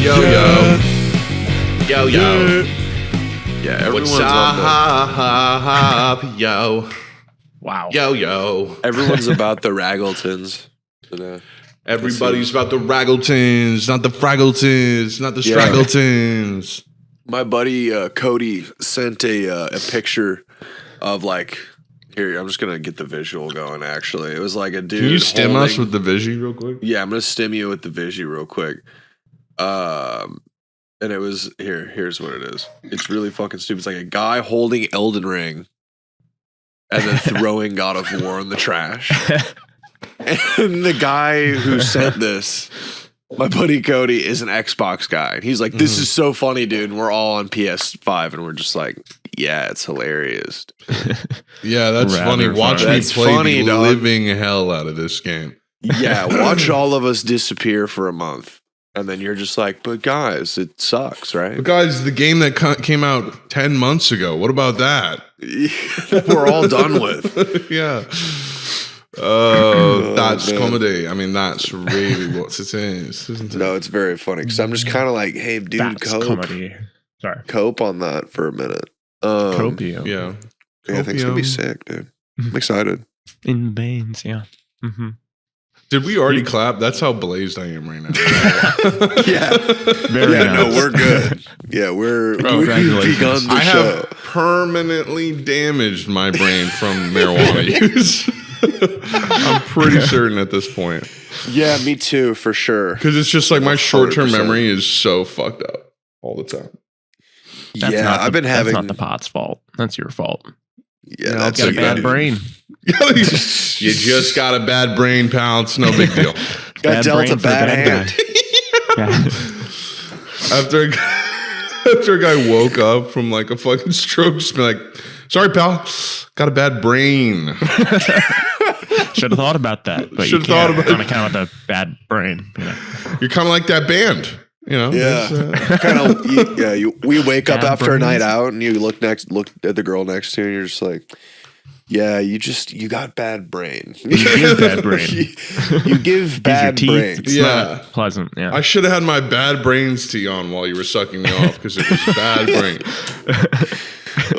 Yo. Yeah, everyone's up. Yo. Wow. Yo. Everyone's about the Raggletons today. Everybody's about the Raggletons, not the Fraggletons, not the Straggletons. My buddy Cody sent a picture of like, here, I'm just going to get the visual going, actually. It was like a dude. Can you stim us with the Vigi real quick? Yeah, I'm going to stim you with the Vigi real quick. And it was, here's what it is. It's really fucking stupid. It's like a guy holding Elden Ring and then throwing God of War in the trash. And the guy who sent this, my buddy Cody, is an Xbox guy. And he's like, this is so funny, dude. And we're all on PS5 and we're just like, yeah, it's hilarious. Yeah, that's funny. Watch me play the living hell out of this game. Yeah, watch all of us disappear for a month. And then you're just like, but guys, it sucks, right? But guys, the game that came out 10 months ago, what about that? We're all done with. Yeah. That's comedy. I mean, that's really what it is, isn't it? No, it's very funny because I'm just kind of like, hey, dude, That's comedy. Sorry. Cope on that for a minute. Copium. Yeah. I think it's going to be sick, dude. I'm excited. In the veins, yeah. Mm-hmm. Did we already clap? That's how blazed I am right now. Yeah. Very nice. No, we're good. Yeah, we've begun the I show. have permanently damaged my brain from marijuana use. I'm pretty certain at this point. Yeah, me too, for sure. Because it's just like my short-term 100%. memory is so fucked up all the time. I've been having... That's not the pot's fault. That's your fault. Yeah, That's that's got a bad brain. You just got a bad brain, pal. It's no big deal. Got dealt a bad hand. Yeah. After a guy woke up from like a fucking stroke, just be like, sorry, pal, got a bad brain. Should have thought about that. But you can't on account of the bad brain. Yeah. You're kind of like that band. You know, Yeah, kind of. We wake up Bad after a brains. night out, and you look at the girl next to you, and you're just like, "Yeah, you got bad brain. You give bad brain. you give bad Use your brains." teeth. It's not pleasant. Yeah. I should have had my bad brains tea on while you were sucking me off because it was bad brain.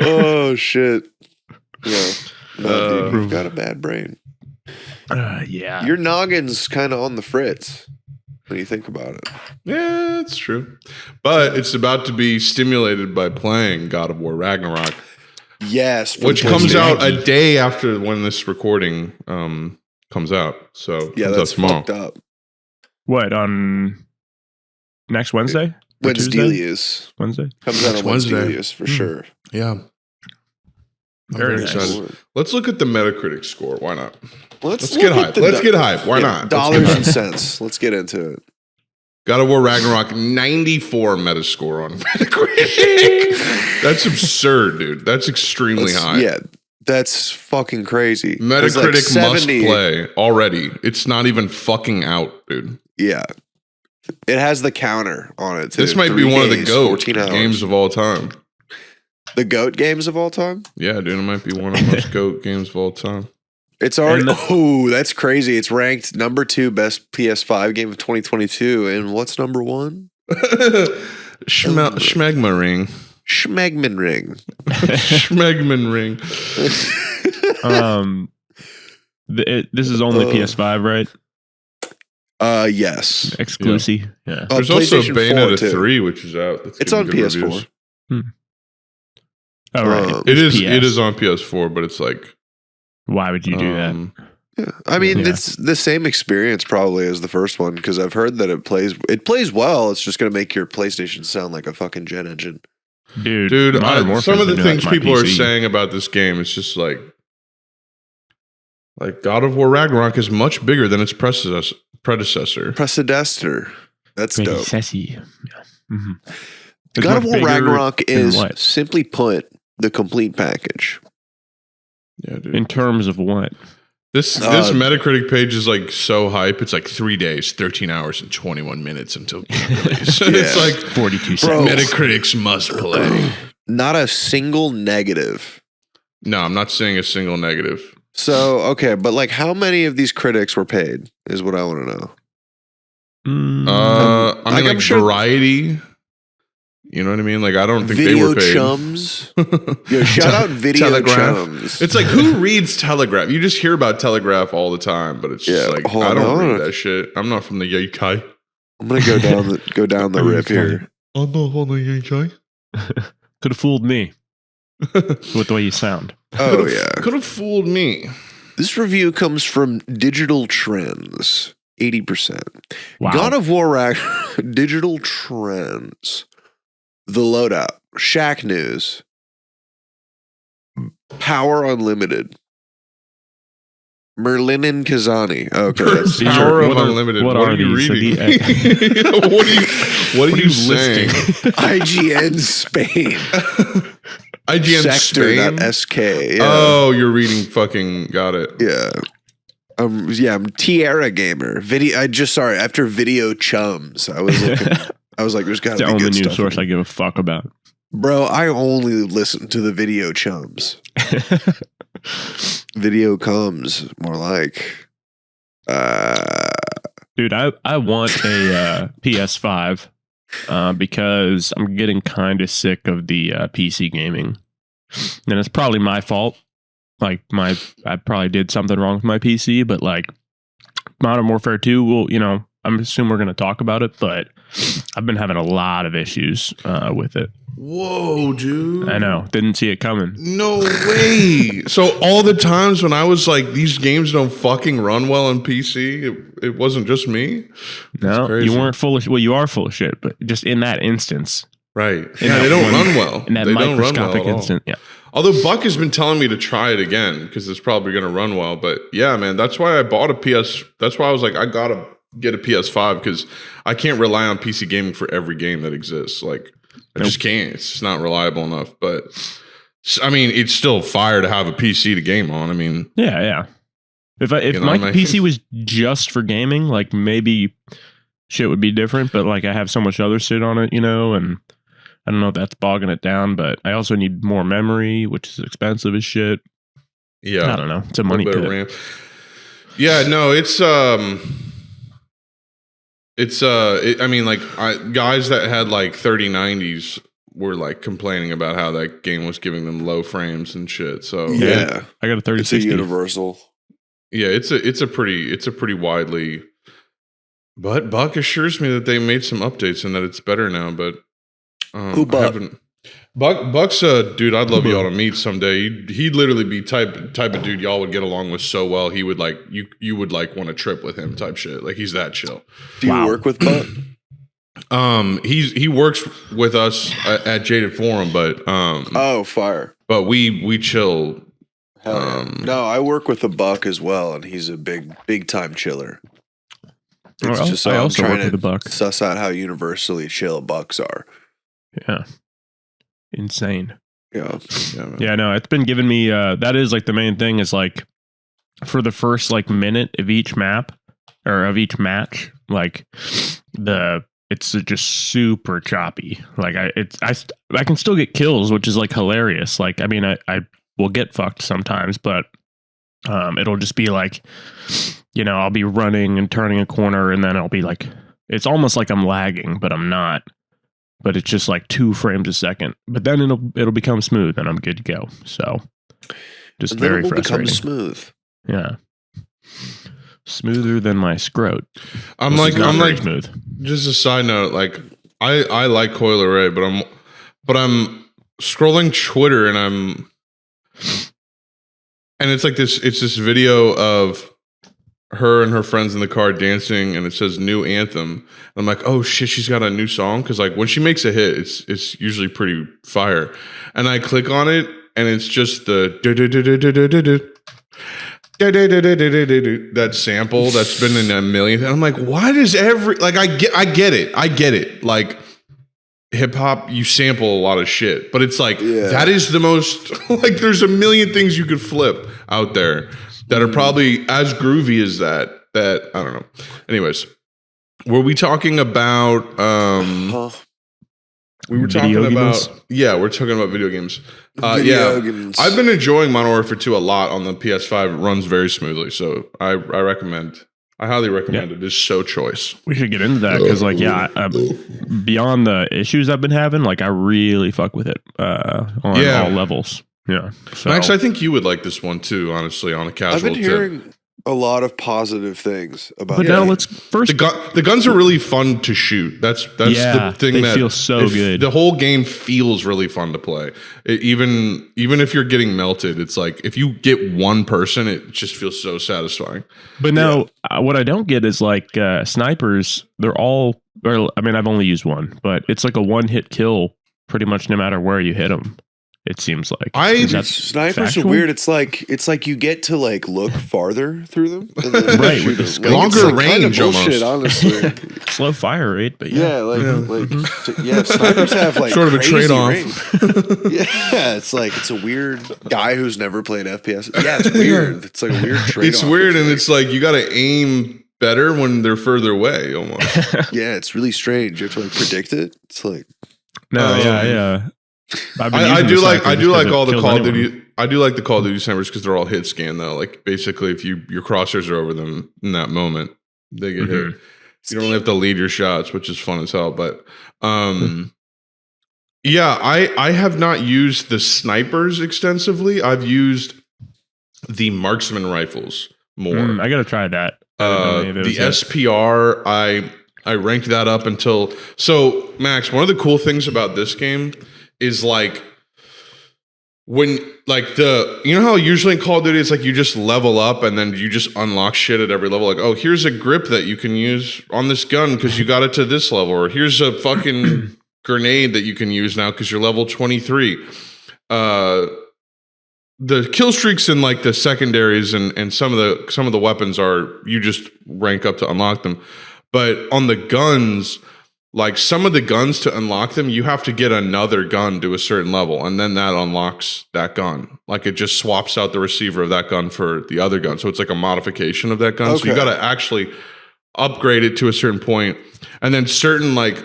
Oh shit! Yeah, no, dude, you've got a bad brain. Yeah. Your noggin's kind of on the fritz when you think about it. Yeah, it's true. But it's about to be stimulated by playing God of War Ragnarok, Yes, which comes out a day after when this recording comes out. So Yeah, comes that's out tomorrow. fucked up. What, on next Wednesday? Or Tuesday? Wednesday Wednesday? comes out on Wednesday. Wednesday for sure. Yeah. I'm Very nice. excited. Let's look at the Metacritic score. Why not? Let's get hype. Let's get hype. Why not? Dollars and cents. Let's get into it. God of War Ragnarok, 94 Metascore on Metacritic. That's absurd, dude. That's extremely high. Yeah, that's fucking crazy. Metacritic It's like 70. must play already. It's not even fucking out, dude. Yeah. It has the counter on it, too. This might be 3 one of the days, GOAT 14 hours. games of all time. The GOAT games of all time? Yeah, dude, it might be one of the most GOAT games of all time. It's already... Oh, that's crazy. It's ranked number 2 best PS5 game of 2022. And what's number 1? Schmegma Ring. Schmegman Ring. Schmegman Ring. This is only PS5, right? Yes. Exclusive. Yeah. There's also PlayStation Bayonetta 4 too. 3, which is out. That's It's getting on good PS4. reviews. Oh, right. It is. PS. It is on PS4, but it's like. Why would you do that? Yeah. I mean, Yeah. it's the same experience probably as the first one because I've heard that it plays well. It's just going to make your PlayStation sound like a fucking jet engine. Dude, Some of the things people are PC. saying about this game, it's just like God of War Ragnarok is much bigger than its predecessor. Precedester. That's Pretty dope. sassy. Yeah. Mm-hmm. God of War Ragnarok is what? simply put the complete package. Yeah, dude. In terms of what? This Metacritic page is like so hype. It's like 3 days, 13 hours, and 21 minutes until game release. It's like 42 Bro. seconds. Metacritic's must play. Not a single negative. No, I'm not saying a single negative. So, okay, but like how many of these critics were paid is what I want to know. I mean, like sure Variety. You know what I mean? Like, I don't think they Video were paid. Chums. Yo, shout out Video Telegraph. Chums. It's like, who reads Telegraph? You just hear about Telegraph all the time, but it's just like, I don't read that shit. I'm not from the UK. I'm gonna go down the rip here. I'm not from the UK. Could have fooled me with the way you sound. Oh yeah, could have fooled me. This review comes from Digital Trends, 80%. Wow. God of War Digital Trends. The Loadout, Shack News, Power Unlimited, Merlin and Kazani. Okay, that's Power of Unlimited. What are you reading? What are you saying? IGN Spain. IGN Spain. Sector.sk. Yeah. Oh, you're reading fucking. Got it. Yeah. I'm Tierra Gamer. After Video Chums, I was looking. I was like, there's got to be good stuff. It's the only news source I give a fuck about. Bro, I only listen to the Video Chums. Video Comes, more like. Dude, I want a PS5 because I'm getting kind of sick of the PC gaming. And it's probably my fault. Like, I probably did something wrong with my PC, but like, Modern Warfare 2 will, I'm assuming we're going to talk about it, but I've been having a lot of issues with it. Whoa, dude. I know. Didn't see it coming. No way. So all the times when I was like, these games don't fucking run well on PC, it wasn't just me? No, you weren't full of shit. Well, you are full of shit, but just in that instance. Right. Yeah, they don't run well. In that they microscopic instant. Yeah. Although Buck has been telling me to try it again because it's probably going to run well. But yeah, man, that's why I bought a PS. That's why I was like, I got to get a PS5 because I can't rely on PC gaming for every game that exists. Like, I just can't. It's just not reliable enough. But I mean, it's still fire to have a PC to game on. I mean, yeah. If my PC was just for gaming, like maybe shit would be different. But like I have so much other shit on it, and I don't know if that's bogging it down. But I also need more memory, which is expensive as shit. Yeah, I don't know. It's a money pit. Yeah, no, I mean, like guys that had like 3090s were like complaining about how that game was giving them low frames and shit. So yeah, I got a 3060. It's a universal. Yeah, it's a pretty widely. But Buck assures me that they made some updates and that it's better now. But who Buck? Buck's a dude I'd love y'all to meet someday. He'd literally be type of dude y'all would get along with so well. He would like you would like want to trip with him type shit. Like he's that chill. Do you work with Buck? He works with us at Jaded Forum, but fire. But we chill. Hell yeah. No, I work with the Buck as well, and he's a big time chiller. It's just I also work with the to Buck. suss out how universally chill Bucks are. Yeah. Insane. Yeah. Yeah, no, it's been giving me that is like the main thing is like for the first like minute of each map or of each match, like it's just super choppy. Like I can still get kills, which is like hilarious. Like I mean I will get fucked sometimes, but it'll just be like I'll be running and turning a corner and then I'll be like it's almost like I'm lagging, but I'm not. But it's just like 2 frames a second. But then it'll become smooth and I'm good to go. So just and very then it will frustrating. Become smooth. Yeah. Smoother than my scrot. I'm like smooth. Just a side note, like I like Coil Ray, but I'm scrolling Twitter and it's like this video of her and her friends in the car dancing and it says new anthem. I'm like, oh shit, she's got a new song. Cause like when she makes a hit, it's usually pretty fire. And I click on it and it's just the that sample that's been in a million. And I'm like, why does I get it. Like hip hop, you sample a lot of shit, but it's like, that is the most like there's a million things you could flip out there that are probably as groovy as that I don't know. Anyways, were we talking about we were talking about we're talking about video games. Games. I've been enjoying Modern Warfare 2 a lot on the PS5. It runs very smoothly, so I recommend I highly recommend it. It's so choice. We should get into that because, like, beyond the issues I've been having, like, I really fuck with it on all levels. Yeah. So. Max, I think you would like this one too, honestly, on a casual I've been tip. hearing a lot of positive things about it. But now let's first. The guns are really fun to shoot. That's the thing they that feel so good. The whole game feels really fun to play. Even if you're getting melted, it's like if you get one person, it just feels so satisfying. But now, what I don't get is like snipers. They're all. Or, I mean, I've only used one, but it's like a one-hit kill, pretty much no matter where you hit them. It seems like snipers factual? are weird. It's like you get to like look farther through them, and then Right, shoot with them. longer It's, like, range, kind of bullshit, almost. honestly. slow fire rate, but Snipers have like Sort of a crazy trade-off. range. It's a weird guy who's never played FPS. Yeah, it's weird. It's like a weird trade-off. It's weird, and it's like you got to aim better when they're further away, almost. yeah, it's really strange. You have to like predict it. It's like I do like all the Call of Duty. I do like the Call of Duty snipers because they're all hit scan though. Like basically, if your crosshairs are over them in that moment, they get hit. You don't really have to lead your shots, which is fun as hell. But I have not used the snipers extensively. I've used the marksman rifles more. I gotta try that. The SPR, I ranked that up until so Max. One of the cool things about this game is like when like you know how usually in Call of Duty it's like you just level up and then you just unlock shit at every level. Like, oh, here's a grip that you can use on this gun because you got it to this level, or here's a fucking grenade that you can use now because you're level 23. The kill streaks in like the secondaries and some of the weapons are you just rank up to unlock them. But on the guns, like some of the guns to unlock them, you have to get another gun to a certain level, and then that unlocks that gun. Like it just swaps out the receiver of that gun for the other gun. So it's like a modification of that gun. Okay. So you got to actually upgrade it to a certain point, and then certain like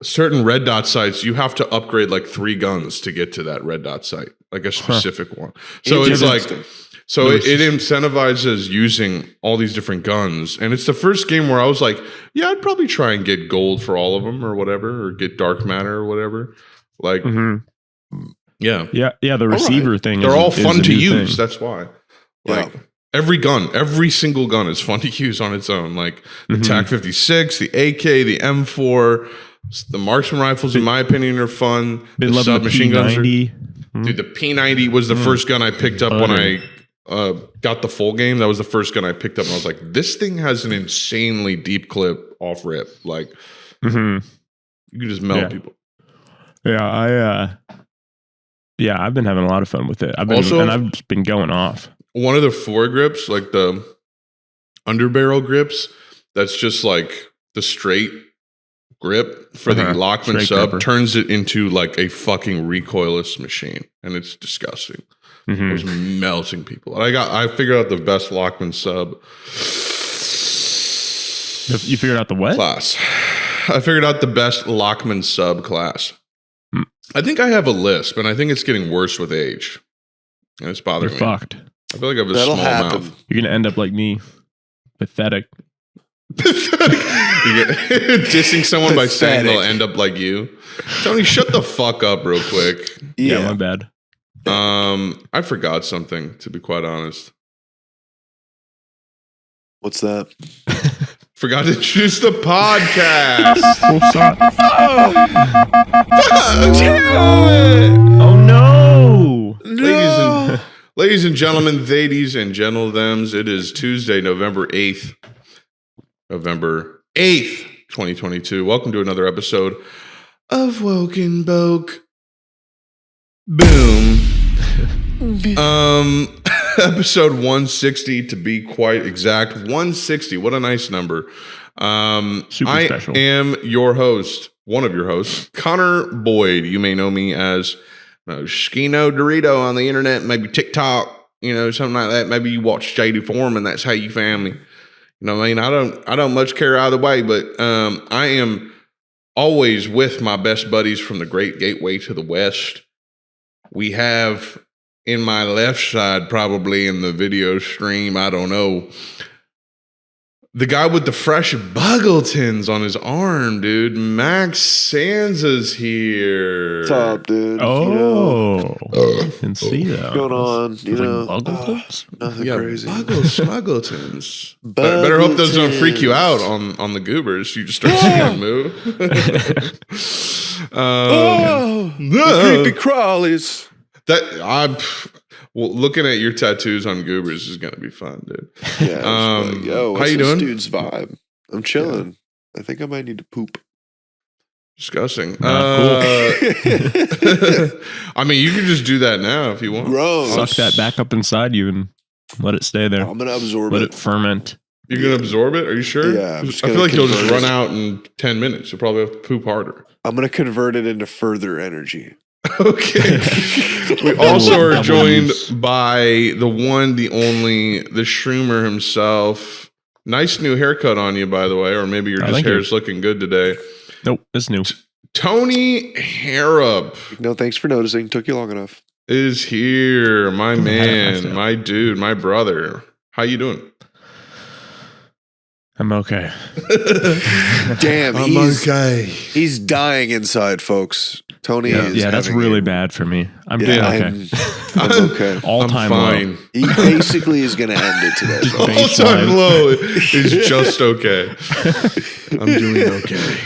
certain red dot sites, you have to upgrade like 3 guns to get to that red dot site, like a specific one. So it's like. So it incentivizes using all these different guns. And it's the first game where I was like, yeah, I'd probably try and get gold for all of them or whatever, or get dark matter or whatever. Like, yeah. The receiver thing. They're all fun to use. Thing. That's why. Like every single gun is fun to use on its own. Like the TAC 56, the AK, the M4, the marksman rifles, in my opinion, are fun. The submachine guns are. Dude, the P90 was the first gun I picked up when I got the full game. That was the first gun I picked up, and I was like, "This thing has an insanely deep clip off rip. Like, you can just melt people." Yeah, I've been having a lot of fun with it. I've just been going off. One of the foregrips, like the underbarrel grips, that's just like the straight grip for the Lockman straight sub, gripper. turns it into like a fucking recoilless machine, and it's disgusting. It was melting people. I figured out the best Lockman sub. You figured out the what? Class. I figured out the best Lockman sub class. I think I have a lisp, and I think it's getting worse with age. And it's bothering me. Fucked. I feel like I have a small mouth. You're gonna end up like me. Pathetic. Dissing someone by saying they'll end up like you. Tony, shut the fuck up real quick. Yeah, my bad. I forgot something, to be quite honest. What's that? Forgot to introduce the podcast. Oh no! Ladies and gentlemen, ladies and gentle-thems, it is Tuesday, November 8th. November 8th, 2022. Welcome to another episode of Woken Boke. Boom. Episode 160 to be quite exact. 160. What a nice number. Super special. I am your host, one of your hosts, Connor Boyd. You may know me as Skino Dorito on the internet, maybe TikTok, something like that. Maybe you watch JD Form and that's how you found me. You know what I mean? I don't much care either way, but I am always with my best buddies from the Great Gateway to the West. We have in my left side, probably in the video stream, I don't know, The guy with the fresh Buggletons on his arm, dude. Max Sansa's here. What's up, dude? Oh, I can see that. What's going on? You know, Buggletons? nothing Yeah, crazy. Smuggletons. Better hope those don't freak you out on the goobers. You just start seeing them move. Creepy crawlies. Well, looking at your tattoos on goobers is gonna be fun, dude. Yeah. Yo, what's how you this doing? dude's vibe? I'm chilling. I think I might need to poop. Disgusting. Cool. I mean, you can just do that now if you want. Gross. Suck that back up inside you and let it stay there. I'm gonna absorb Let it. it ferment. You're gonna absorb it? Are you sure? Yeah, I'm I just feel gonna like you'll just convert run it. out in 10 minutes. You'll probably have to poop harder. I'm gonna convert it into further energy. Okay. We also are Double joined use. by the one, the only, the Shroomer himself. Nice new haircut on you, by the way, or maybe your just thank hair you. is looking good today. Nope, it's new. Tony Harrop No, thanks for noticing. Took you long enough. is here, my Nice. man, my dude, my brother. How you doing? I'm okay. Damn, I'm he's okay. he's dying inside, folks. Tony is. Yeah, that's having really a- bad for me. I'm Yeah, doing okay. I'm okay. All I'm time fine. low. He basically is gonna end it today. Just folks. All time Baseline. low is just okay. I'm doing okay.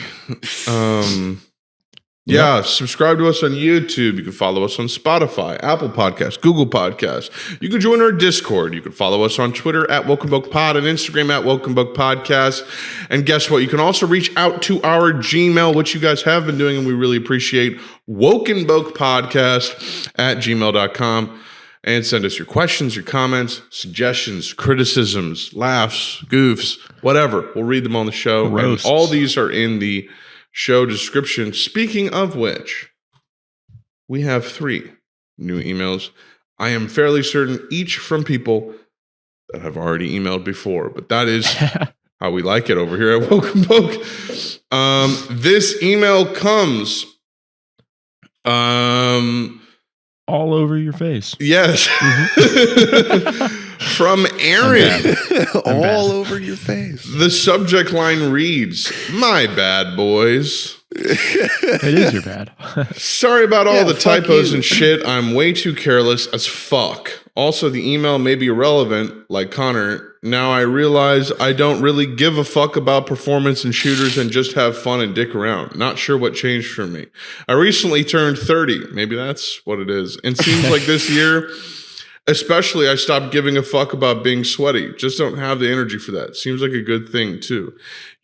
Yeah, subscribe to us on YouTube. You can follow us on Spotify, Apple Podcasts, Google Podcasts. You can join our Discord. You can follow us on Twitter at wokenbokepod and Instagram at wokenbokepodcast. And guess what? You can also reach out to our Gmail, which you guys have been doing, and we really appreciate wokenbokepodcast at gmail.com. And send us your questions, your comments, suggestions, criticisms, laughs, goofs, whatever. We'll read them on the show. And Roasts. all these are in the show description. Speaking of which, we have 3 new emails. I am fairly certain each from people that have already emailed before, but that is how we like it over here at Woken Boke. This email comes All over your face. yes from Aaron. All over your face. The subject line reads, "My bad, boys. It is your bad. Sorry about all Yeah, the fuck typos you. and shit. I'm way too careless as fuck. Also, the email may be irrelevant, like Connor. Now I realize I don't really give a fuck about performance and shooters and just have fun and dick around. Not sure what changed for me. I recently turned 30. Maybe that's what it is. And seems like this year, especially, I stopped giving a fuck about being sweaty. Just don't have the energy for that. Seems like a good thing, too.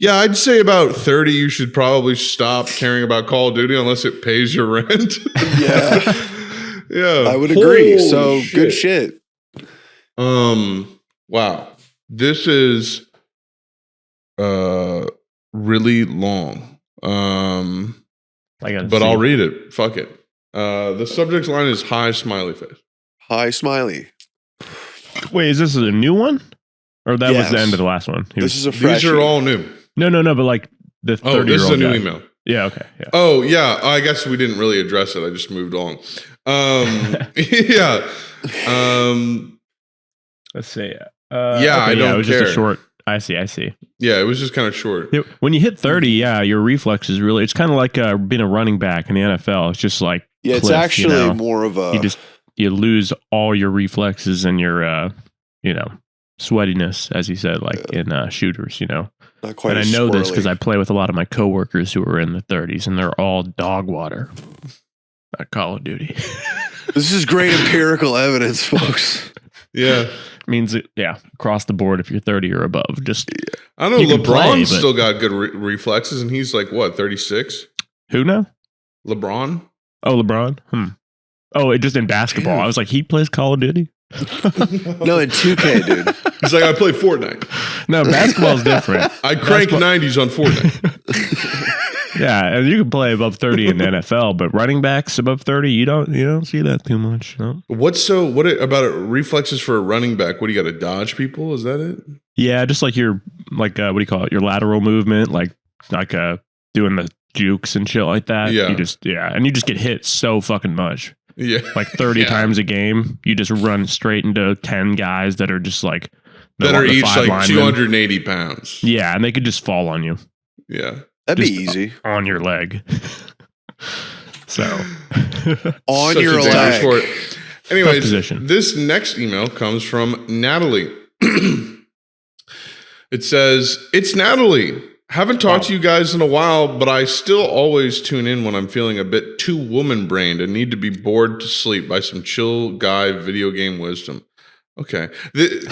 Yeah, I'd say about 30, you should probably stop caring about Call of Duty unless it pays your rent. Yeah, Yeah. I would agree. Holy So good shit. Wow. This is really long. I gotta But see. I'll read it. Fuck it. The subject line is hi smiley face. Hi, Smiley. Wait, is this a new one? Or that was the Yes. end of the last one? He This was, is a fresh. These are all new. no, but like the 30-year-old Oh, this is a new guy. email. Yeah, okay. Yeah. Oh, yeah. I guess we didn't really address it. I just moved on. Yeah. Let's see. Yeah, I don't it was care. just a short. I see. Yeah, it was just kind of short. Yeah, when you hit 30, yeah, your reflexes really, it's kind of like being a running back in the NFL. It's just like, Yeah, it's cliff, actually you know? more of a. You lose all your reflexes and your, sweatiness, as you said, like in shooters, not quite. And I as know this swirly. because I play with a lot of my coworkers who are in the 30s and they're all dog water at Call of Duty. This is great empirical evidence, folks. Yeah. Means it, yeah, across the board if you're 30 or above. Just I know You can LeBron's play, but- still got good reflexes, and he's like, what, 36? who now? LeBron? Oh, LeBron. Oh, it just in basketball. Dude. I was like, he plays Call of Duty. No, in 2K, dude. He's like, I play Fortnite. No, basketball's different. I crank Basketball- 90s on Fortnite. Yeah, and you can play above 30 in the NFL, but running backs above 30, you don't see that too much. No? What about reflexes for a running back? What do you got to dodge people? Is that it? Yeah, just like your what do you call it? Your lateral movement, like doing the jukes and shit like that. Yeah. You just and you just get hit so fucking much. Yeah. Like 30 Yeah. times a game, you just run straight into 10 guys that are just like that are each like linemen. 280 pounds. Yeah, and they could just fall on you. Yeah. That'd Just be easy. On your leg. So. On Such your a damage leg. for it. Anyways, position. this next email comes from Natalie. It says, "It's Natalie. Haven't talked to you guys in a while, but I still always tune in when I'm feeling a bit too woman-brained and need to be bored to sleep by some chill guy video game wisdom." Okay. These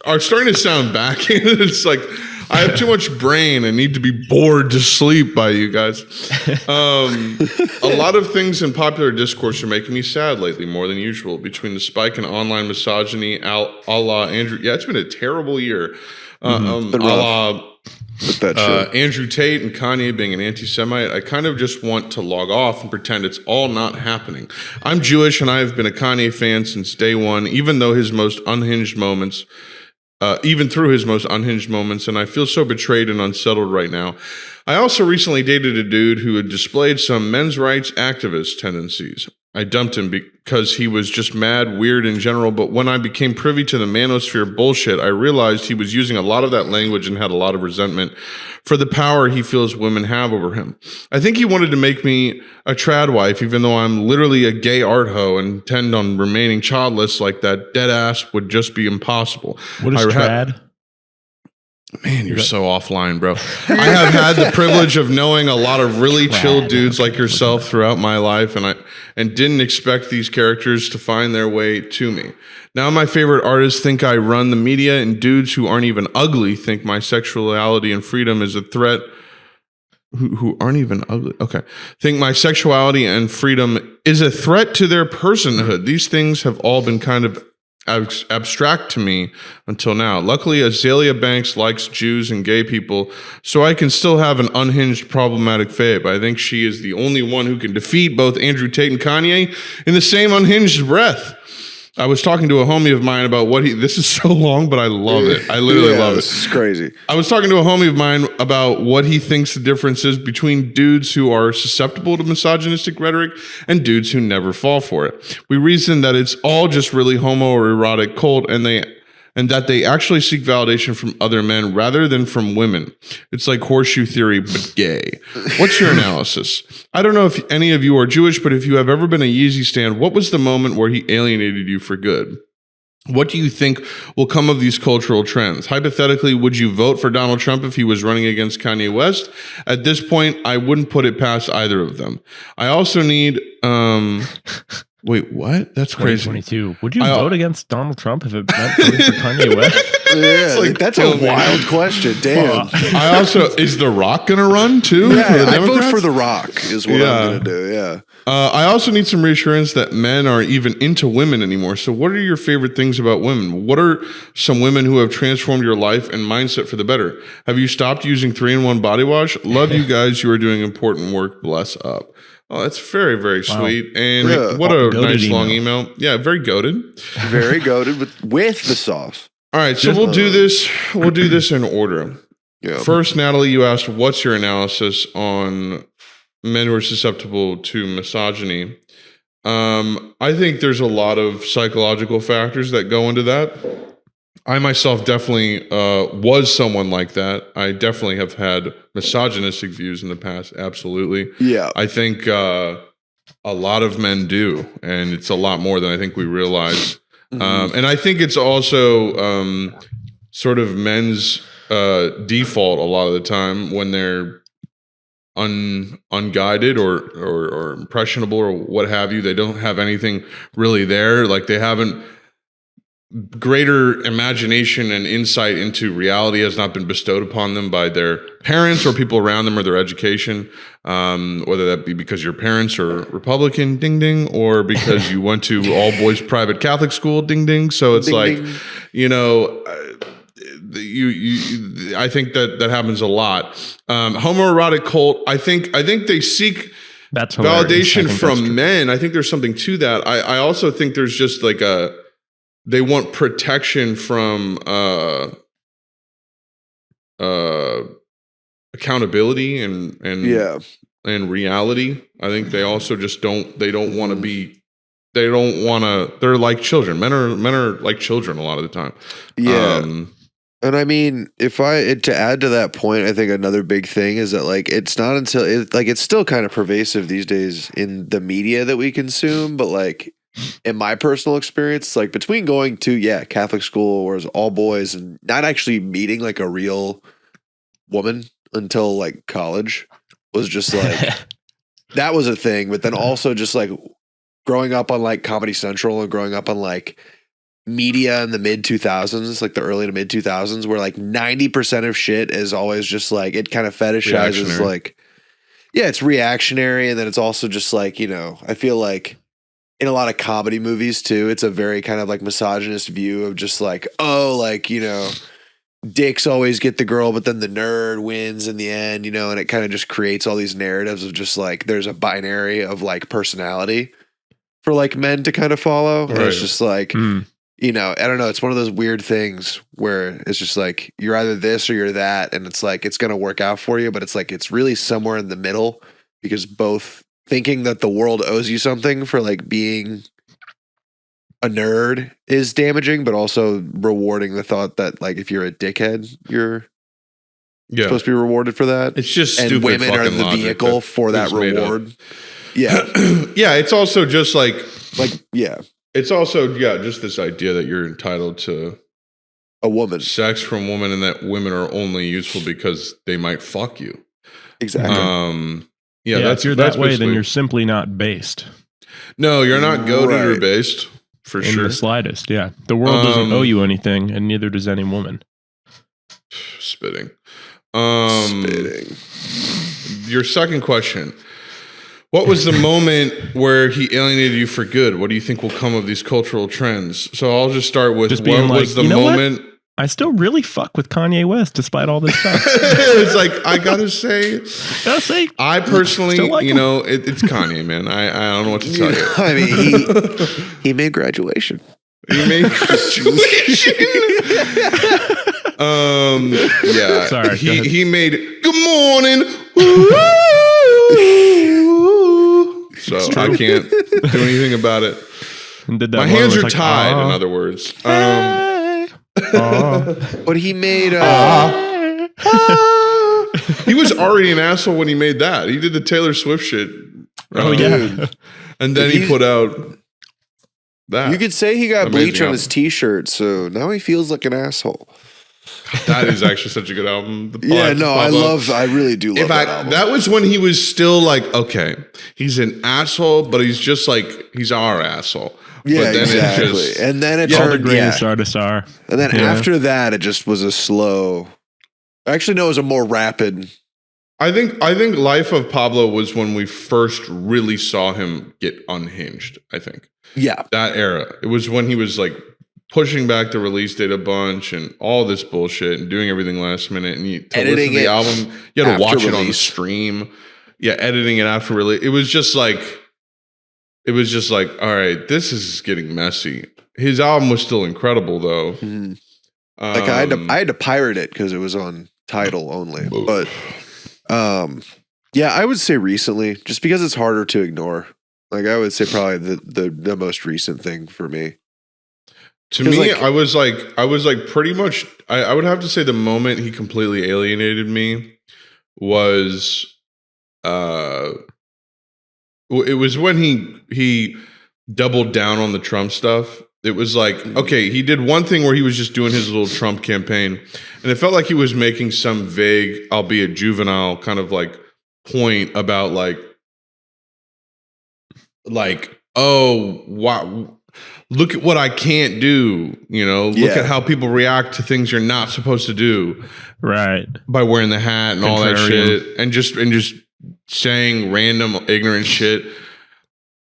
are starting to sound backhanded. It's like, I have too much brain and need to be bored to sleep by you guys. A lot of things in popular discourse are making me sad lately, more than usual. Between the spike in online misogyny, a la Andrew. Yeah, it's been a terrible year. Been A rough la with that shit. Andrew Tate and Kanye being an anti-Semite, I kind of just want to log off and pretend it's all not happening. I'm Jewish and I have been a Kanye fan since day one, even through his most unhinged moments, and I feel so betrayed and unsettled right now. I also recently dated a dude who had displayed some men's rights activist tendencies. I dumped him because he was just mad, weird in general, but when I became privy to the manosphere bullshit, I realized he was using a lot of that language and had a lot of resentment for the power he feels women have over him. I think he wanted to make me a trad wife, even though I'm literally a gay art hoe and intend on remaining childless. Like that dead ass would just be impossible. What is trad? Man, you're so offline, bro. I have had the privilege of knowing a lot of really chill dudes like yourself throughout my life, and didn't expect these characters to find their way to me. Now my favorite artists think I run the media, and dudes who aren't even ugly think my sexuality and freedom is a threat. Who aren't even ugly. Okay. Think my sexuality and freedom is a threat to their personhood. These things have all been kind of abstract to me until now. Luckily, Azalea Banks likes Jews and gay people, so I can still have an unhinged, problematic fae. I think she is the only one who can defeat both Andrew Tate and Kanye in the same unhinged breath. I was talking to a homie of mine about this is so long, but I love it. I literally love it. This is crazy. I was talking to a homie of mine about what he thinks the difference is between dudes who are susceptible to misogynistic rhetoric and dudes who never fall for it. We reasoned that it's all just really homo or erotic cult, and that they actually seek validation from other men rather than from women. It's like horseshoe theory, but gay. What's your analysis? I don't know if any of you are Jewish, but if you have ever been a Yeezy stan, what was the moment where he alienated you for good? What do you think will come of these cultural trends? Hypothetically, would you vote for Donald Trump if he was running against Kanye West? At this point, I wouldn't put it past either of them. I also need... Wait, what? That's crazy. 2022. Would you vote against Donald Trump if it meant voting for Kanye West? Yeah, like, that's a wild question. Damn. I also... Is The Rock going to run, too? Yeah, I vote for The Rock is what I'm going to do, yeah. I also need some reassurance that men are even into women anymore. So what are your favorite things about women? What are some women who have transformed your life and mindset for the better? Have you stopped using 3-in-1 body wash? Love you guys. You are doing important work. Bless up. Oh, that's very, very sweet. Wow. And what a nice long email. Yeah, very goated. Very goated with the sauce. All right, so we'll do this. We'll do this in order. Yeah. First, Natalie, you asked, what's your analysis on men who are susceptible to misogyny? I think there's a lot of psychological factors that go into that. I myself definitely was someone like that. I definitely have had misogynistic views in the past. Absolutely. Yeah. I think a lot of men do, and it's a lot more than I think we realize. And I think it's also sort of men's default a lot of the time when they're unguided or impressionable or what have you. They don't have anything really there. Like they haven't. Greater imagination and insight into reality has not been bestowed upon them by their parents or people around them or their education, whether that be because your parents are Republican, ding ding, or because you went to all boys private Catholic school, ding ding. So it's ding, like, ding. You know, I think that happens a lot. Homoerotic cult. I think they seek that's validation from men. I think there's something to that. I also think there's just like they want protection from accountability and reality. I think they also just don't want to be. They don't want to. They're like children. Men are like children a lot of the time. Yeah. And I mean, to add to that point, I think another big thing is that like it's not until it's still kind of pervasive these days in the media that we consume, but like in my personal experience, like between going to Catholic school where it was all boys and not actually meeting like a real woman until like college was just like that was a thing. But then also just like growing up on like Comedy Central and growing up on like media in the mid 2000s, like the early to mid 2000s, where like 90% of shit is always just like it kind of fetishizes like, it's reactionary. And then it's also just like, you know, I feel like in a lot of comedy movies too, it's a very kind of like misogynist view of just like, oh, like, you know, dicks always get the girl, but then the nerd wins in the end, you know, and it kind of just creates all these narratives of just like there's a binary of like personality for like men to kind of follow. Right. It's just like, you know, I don't know. It's one of those weird things where it's just like you're either this or you're that. And it's like it's going to work out for you. But it's like it's really somewhere in the middle because both thinking that the world owes you something for like being a nerd is damaging, but also rewarding the thought that like if you're a dickhead, you're supposed to be rewarded for that. It's just and stupid women are the vehicle for that reward. Yeah. Yeah. It's also just like, yeah. It's also, just this idea that you're entitled to a woman, sex from women, and that women are only useful because they might fuck you. Exactly. If you're that way, then you're simply not based. No, you're not goated or based, for sure. In the slightest, yeah. The world doesn't owe you anything, and neither does any woman. Spitting. Spitting. Your second question. What was the moment where he alienated you for good? What do you think will come of these cultural trends? So I'll just start with what was the moment? What? I still really fuck with Kanye West despite all this stuff. It's like, I gotta say, I personally, like it's Kanye, man. I don't know what to tell you. I mean, he made graduation. He made graduation. Yeah. Sorry. He made Good Morning. So I can't do anything about it. My hands are tied, in other words. But he made he was already an asshole when he made that. He did the Taylor Swift shit. And then he put out that. You could say he got bleach on his t-shirt, so now he feels like an asshole. That is actually such a good album. I really do love that album. That was when he was still like, okay, he's an asshole, but he's just like, he's our asshole. Yeah, exactly. And then it turned, all the greatest artists are. And then after that, it just was a slow. Actually, no, it was a more rapid. I think Life of Pablo was when we first really saw him get unhinged. I think. Yeah, that era. It was when he was like pushing back the release date a bunch and all this bullshit and doing everything last minute. And to listen to the album, you had to watch it on the stream. Yeah, editing it after release. It was just like, all right, this is getting messy. His album was still incredible though. Mm-hmm. Like I had to pirate it because it was on Tidal only. But I would say recently, just because it's harder to ignore. Like I would say probably the most recent thing for me. To me, I was like pretty much. I would have to say the moment he completely alienated me was, it was when he doubled down on the Trump stuff. It was like, okay, he did one thing where he was just doing his little Trump campaign, and it felt like he was making some vague, albeit juvenile, kind of like point about like, oh, wow. Look at what I can't do, look at how people react to things you're not supposed to do. Right. By wearing the hat and all that shit and just saying random ignorant shit.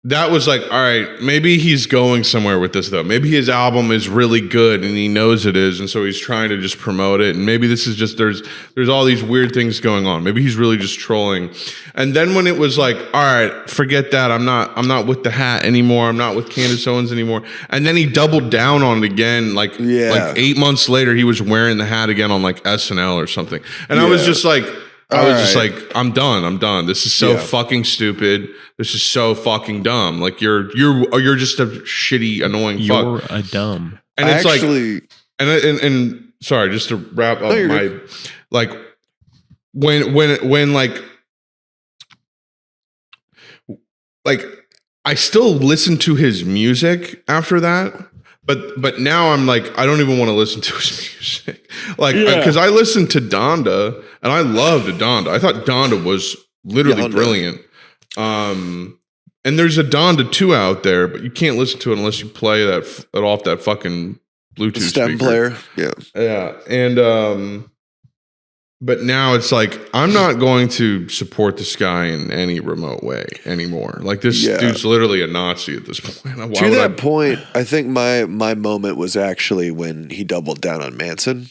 That was like, all right, maybe he's going somewhere with this though. Maybe his album is really good and he knows it is, and so he's trying to just promote it. And maybe this is just there's all these weird things going on. Maybe he's really just trolling. And then when it was like, all right, forget that. I'm not with the hat anymore. I'm not with Candace Owens anymore. And then he doubled down on it again. Like 8 months later, he was wearing the hat again on like SNL or something. And I was just like, I'm done. This is so fucking stupid. This is so fucking dumb. Like you're just a shitty, annoying fuck. You're a dumb. And it's actually, like, and sorry, just to wrap up you're my good. like when like I still listen to his music after that, but now I'm like I don't even want to listen to his music, like because I listened to Donda and I loved Donda. I thought Donda was literally brilliant. And there's a Donda 2 out there, but you can't listen to it unless you play that off that fucking Bluetooth stem speaker. player. Yeah, and but now it's like I'm not going to support this guy in any remote way anymore. Like this dude's literally a Nazi at this point. Why to that point, I think my moment was actually when he doubled down on Manson,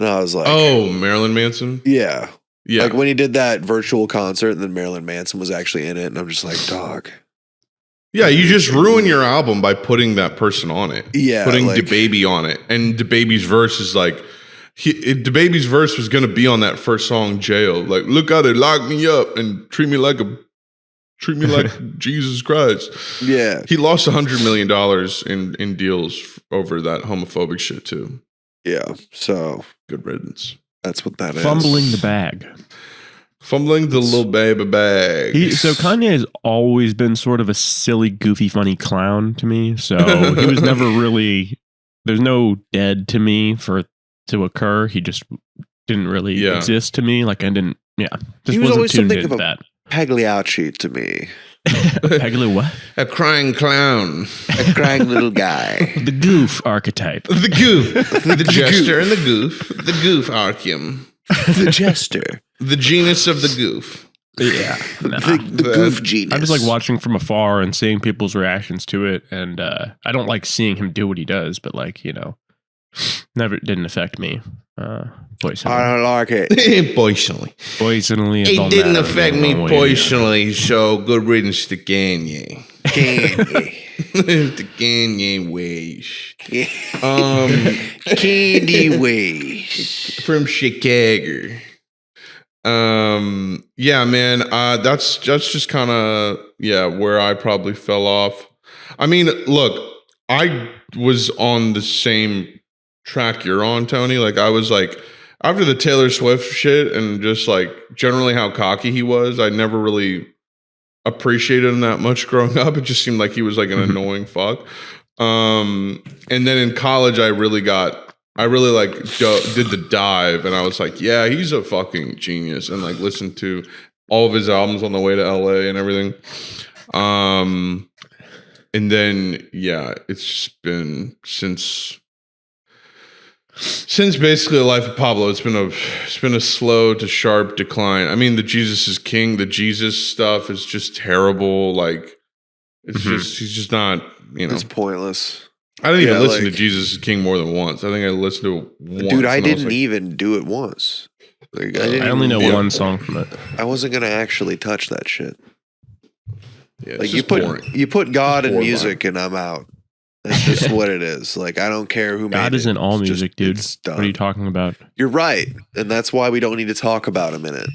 and I was like, "Oh, Marilyn Manson." Yeah. Yeah. Like when he did that virtual concert and then Marilyn Manson was actually in it. And I'm just like, dog. Yeah, you just ruin your album by putting that person on it. Yeah. Putting like, DaBaby on it. And DaBaby's verse is like, DaBaby's verse was going to be on that first song, Jail. Like, look how they locked me up and treat me like Jesus Christ. Yeah. He lost $100 million in deals over that homophobic shit too. Yeah. So good riddance. That's what that is. Fumbling the bag. Fumbling the little baby bag. So Kanye has always been sort of a silly, goofy, funny clown to me. So he was never really. There's no dead to me to occur. He just didn't really exist to me. Like I didn't. Yeah, just he was always something of that. Pagliacci to me. Pagli what? A crying clown. A crying little guy. The goof archetype. The goof. The jester and the goof. The goof archeum. The jester. The genus of the goof. Yeah. Nah. The goof genius. I just like watching from afar and seeing people's reactions to it. And I don't like seeing him do what he does, but like, never didn't affect me. Poisonally. I don't like it. Poisonally. It didn't affect me poisonally, so good riddance to Kanye. The Kanye ways. Candy ways. From Chicago. Yeah, man. That's just kind of where I probably fell off. I mean, look, I was on the same track you're on, Tony. Like I was like after the Taylor Swift shit and just like generally how cocky he was, I never really appreciated him that much growing up. It just seemed like he was like an annoying fuck. And then in college I really like did the dive and I was like, yeah, he's a fucking genius, and like listened to all of his albums on the way to LA and everything. And then it's just been since basically the life of Pablo, it's been a slow to sharp decline. I mean, the Jesus is King, the Jesus stuff is just terrible. Like it's he's just not, It's pointless. I didn't even listen to Jesus is King more than once. I think I listened to it once. Dude, I didn't even do it once. Like, I only know one song from it. I wasn't gonna actually touch that shit. Yeah, like you put God in music and I'm out. That's just what it is. Like I don't care who made it. God isn't all music, dude. What are you talking about? You're right, and that's why we don't need to talk about him in it.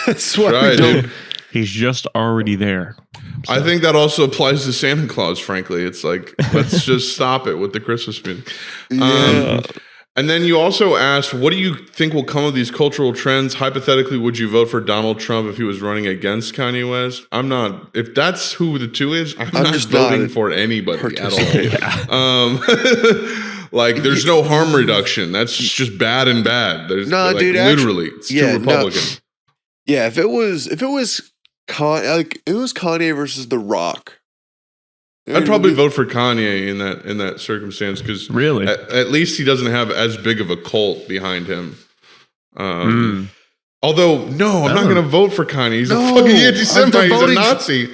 That's why we don't. He's just already there. So. I think that also applies to Santa Claus, frankly. It's like, let's just stop it with the Christmas music. And then you also asked, what do you think will come of these cultural trends? Hypothetically, would you vote for Donald Trump if he was running against Kanye West? I'm not. If that's who the two is, I'm not just voting for anybody at all. Like, there's no harm reduction. That's just bad and bad. There's dude. Literally, it's too Republican. No. Yeah, if it was Kanye versus The Rock. I'd probably vote for Kanye in that circumstance because really, at least he doesn't have as big of a cult behind him. Although, no, I'm not going to vote for Kanye. He's a fucking anti-Semite. He's a Nazi.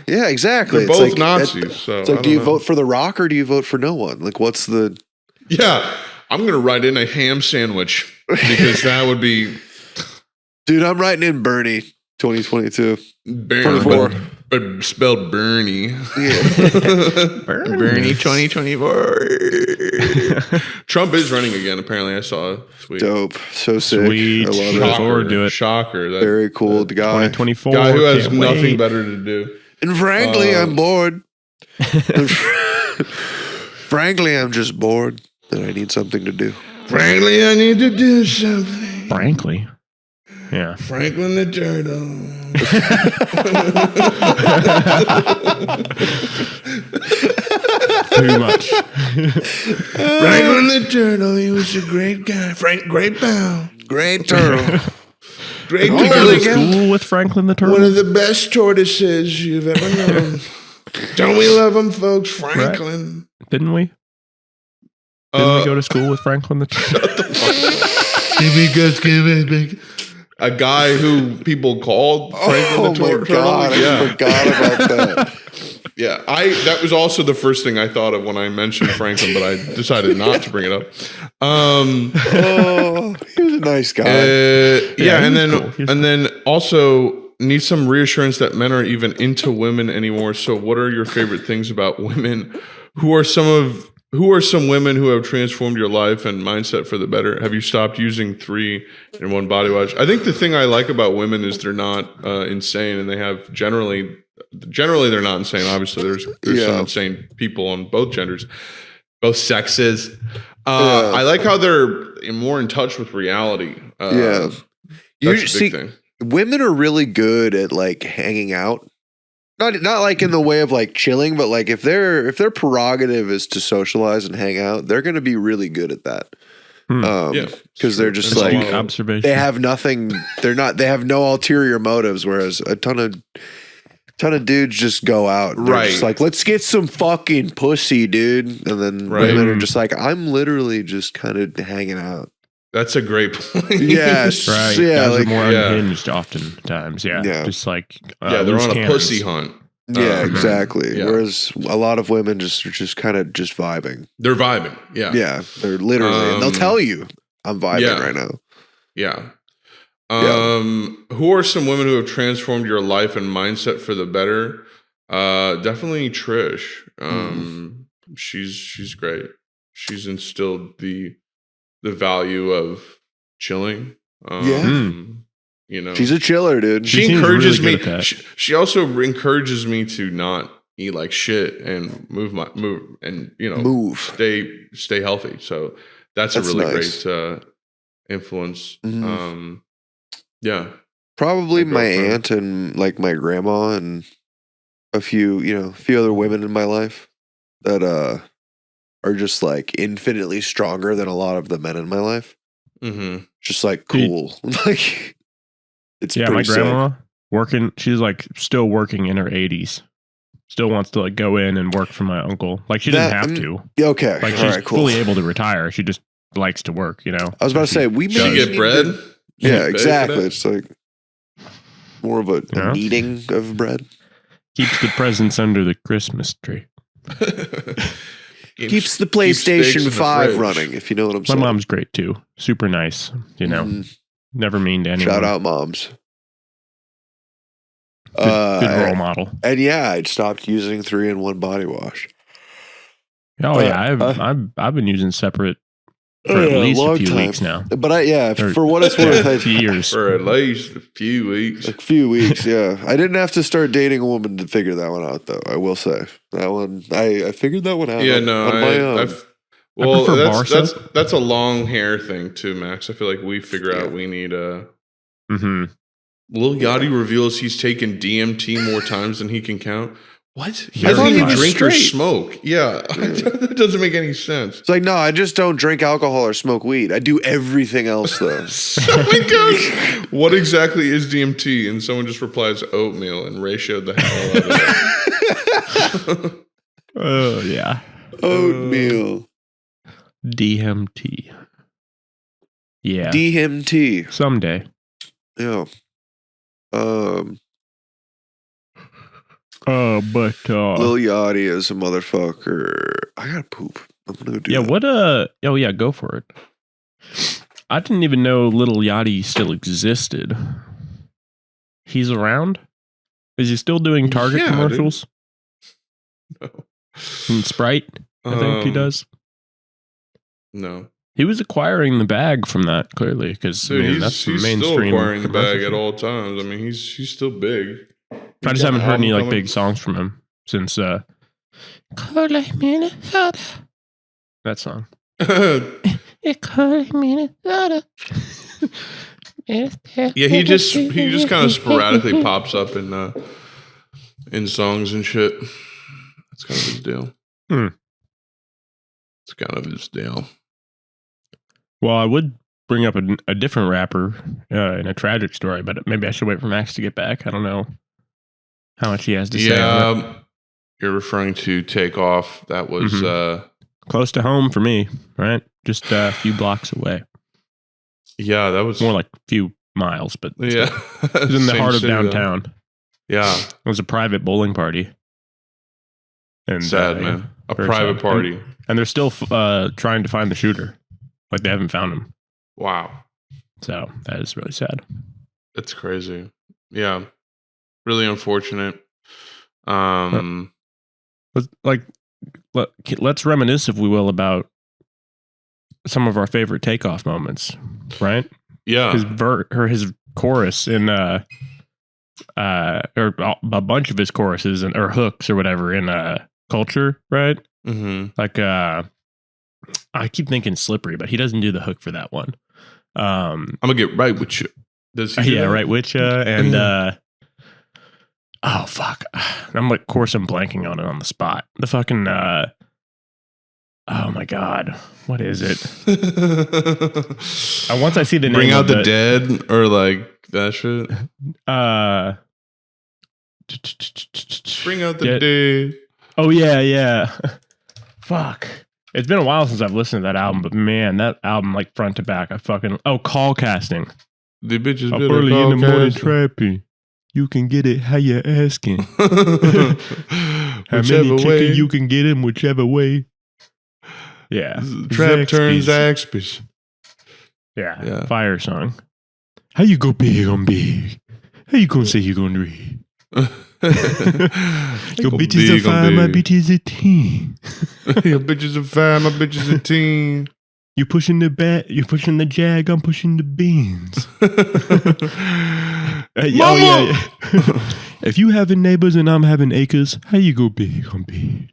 Yeah, exactly. They're both Nazis. So it's like, do you vote for The Rock or do you vote for no one? Like, what's the? Yeah, I'm going to write in a ham sandwich because that would be. Dude, I'm writing in Bernie 2022. 24. But spelled Bernie. Yeah. Bernie 2024. Trump is running again, apparently. I saw a tweet. Dope. So sick. Sweet. I love Look forward to it. Shocker. Very cool. The guy. 2024. Guy who has nothing better to do. And frankly, I'm bored. Frankly, I'm just bored. that I need something to do. Frankly, I need to do something. Frankly. Yeah. Franklin the turtle. Too much. Franklin the turtle, he was a great guy. Great pal. Great turtle. Great Did you go turtle. to school with Franklin the Turtle? One of the best tortoises you've ever known. Don't we love him, folks? Franklin. Right. Didn't we? Didn't we go to school with Franklin the Turtle? A guy who people called Franklin the Turtle. God, I forgot about that. Yeah, that was also the first thing I thought of when I mentioned Franklin, but I decided not to bring it up. He was a nice guy. And then also need some reassurance that men are even into women anymore. So, what are your favorite things about women? Who are some women who have transformed your life and mindset for the better? Have you stopped using 3-in-1 body wash? I think the thing I like about women is they're not insane, and they have generally they're not insane. Obviously, there's some insane people on both genders, both sexes. I like how they're more in touch with reality. That's a big thing. Women are really good at like hanging out. Not like in the way of like chilling, but like if their prerogative is to socialize and hang out, they're going to be really good at that. Because they're just like observation. They have nothing. They have no ulterior motives. Whereas a ton of dudes just go out. And they're just like, let's get some fucking pussy, dude. And then women are just like, I'm literally just kind of hanging out. That's a great point. Yes. Right. Yeah. Guys Like, are more unhinged oftentimes. Yeah. Just like they're on a pussy hunt. Yeah, exactly. Yeah. Whereas a lot of women are just kind of just vibing. They're vibing. Yeah. Yeah. They're literally, and they'll tell you, I'm vibing right now. Yeah. Who are some women who have transformed your life and mindset for the better? Definitely Trish. She's great. She's instilled the value of chilling. You know, she's a chiller, dude. She encourages really me. She also encourages me to not eat like shit and move and stay healthy. So that's a really nice. great influence. Yeah, probably my aunt and like my grandma and a few other women in my life that are just like infinitely stronger than a lot of the men in my life. Just like cool. Like it's my grandma working. She's like still working in her 80s. Still wants to like go in and work for my uncle. Like she didn't have to. Okay, like she's fully able to retire. She just likes to work. You know. I was about to say we should get bread. Yeah, exactly. It's like more of a kneading of bread. Keeps the presents under the Christmas tree. Keeps the PlayStation 5 running, if you know what I'm saying. My mom's great too. Super nice, you know. Never mean to anyone. Shout out moms. Good role model. And yeah, I'd stopped using 3-in-1 body wash. Oh yeah, I've been using separate for at least a few weeks now. But for what it's worth, years. For at least a few weeks. A few weeks, yeah. I didn't have to start dating a woman to figure that one out, though. I will say that one. I figured that one out. Yeah, on my own. Well, that's a long hair thing too, Max. I feel like we figure out we need a. Lil Yachty reveals he's taken DMT more times than he can count. What? I thought he was drink or straight. smoke. Yeah, that doesn't make any sense. It's like, no, I just don't drink alcohol or smoke weed. I do everything else, though. Someone goes, what exactly is DMT? And someone just replies, oatmeal, and ratioed the hell out of it. Oh, yeah. Oatmeal. DMT. Yeah. DMT. Someday. Yeah. But Lil Yachty is a motherfucker. I gotta poop. I'm gonna go do that. What oh yeah, go for it. I didn't even know Lil Yachty still existed. He's around? Is he still doing Target commercials? No. And Sprite, I think he does. No. He was acquiring the bag from that, clearly, because that's the mainstream. He's still acquiring the bag at all times. I mean, he's still big. I just haven't heard any like big songs from him since that song. Yeah, he just kind of sporadically pops up in songs and shit. That's kind of his deal. It's kind of his deal. Well, I would bring up a different rapper in a tragic story, but maybe I should wait for Max to get back. I don't know how much he has to say. Yeah, you're referring to Takeoff. That was close to home for me, right? Just a few blocks away. Yeah, that was more like a few miles, but yeah, it was in the heart of downtown. Though. Yeah, it was a private bowling party. And sad, man. A private sad. Party. And they're still trying to find the shooter. Like, they haven't found him. Wow. So that is really sad. It's crazy. Yeah. Really unfortunate. Let's reminisce, if we will, about some of our favorite Takeoff moments, right? Yeah. His chorus in or a bunch of his choruses or hooks or whatever in Culture, right? Mm-hmm. Like I keep thinking Slippery, but he doesn't do the hook for that one. I'm gonna get right with you. Does he? Yeah, right with you. And oh fuck, I'm blanking on it on the spot. The fucking oh my god, what is it? Once I see the name, Bring Out the Dead or like that shit. Bring Out the Dead. Oh yeah. Fuck. It's been a while since I've listened to that album, but man, that album, like front to back, Call Casting. The bitches up early in the morning trapping. You can get it how you're asking. How many chicken you can get him whichever way. Yeah. Trap turns Zaxby's. Yeah. Fire song. How you go big on big? How you gonna say you gonna read? Your bitch is a 5, my bitch is a 10. Your bitch is a 5, my bitch is a 10. You pushing the Jag, I'm pushing the beans. Yeah. If you having neighbors and I'm having acres, how you go big on big?